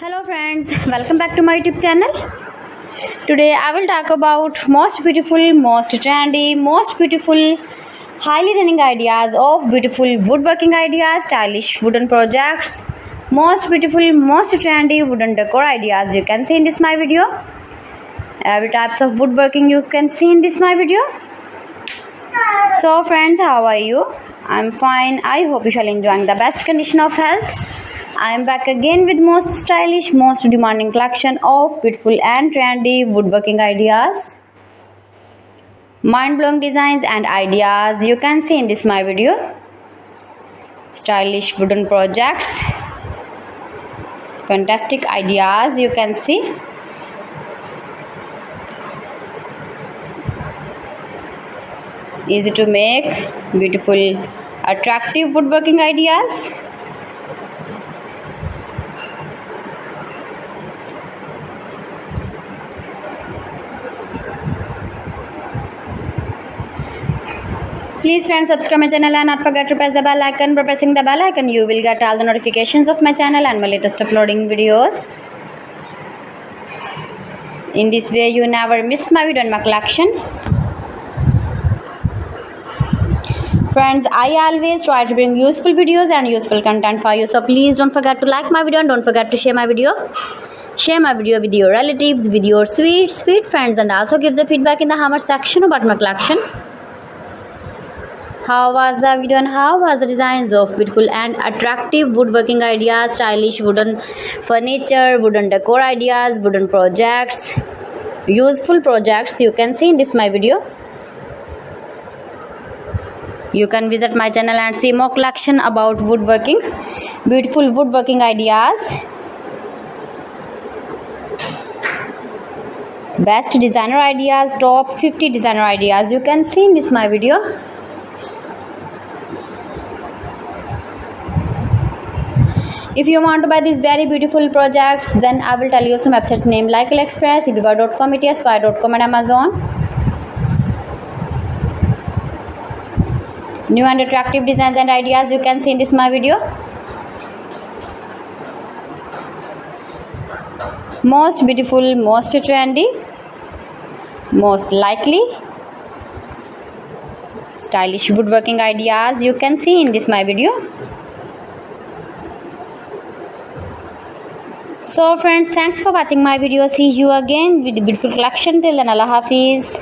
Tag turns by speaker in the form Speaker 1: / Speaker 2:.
Speaker 1: Hello friends, welcome back to my YouTube channel. Today I will talk about most beautiful, most trendy, most beautiful, highly running ideas of beautiful woodworking ideas, stylish wooden projects, most beautiful, most trendy wooden decor ideas you can see in this my video. Every types of woodworking you can see in this my video. So friends, how are you? I'm fine. I hope you shall enjoying the best condition of health. I am back again with most stylish, most demanding collection of beautiful and trendy woodworking ideas, mind-blowing designs and ideas you can see in this my video. Stylish wooden projects, fantastic ideas you can see. Easy to make, beautiful, attractive woodworking ideas. Please friends, subscribe my channel and not forget to press the bell icon. By pressing the bell icon you will get all the notifications of my channel and my latest uploading videos. In this way you never miss my video and my collection. Friends, I always try to bring useful videos and useful content for you, so please don't forget to like my video and don't forget to share my video. Share my video with your relatives, with your sweet friends, and also give the feedback in the comment section about my collection. How was the video and how was the designs of beautiful and attractive woodworking ideas, stylish wooden furniture, wooden decor ideas, wooden projects, useful projects you can see in this my video. You can visit my channel and see more collection about woodworking, beautiful woodworking ideas, best designer ideas, top 50 designer ideas you can see in this my video. If you want to buy these very beautiful projects, then I will tell you some websites name like AliExpress, eBay.com, ETSY.com and Amazon. New and attractive designs and ideas you can see in this my video. Most beautiful, most trendy, most likely, stylish woodworking ideas you can see in this my video. So friends, thanks for watching my video. See you again with the beautiful collection. Till then, Allah Hafiz.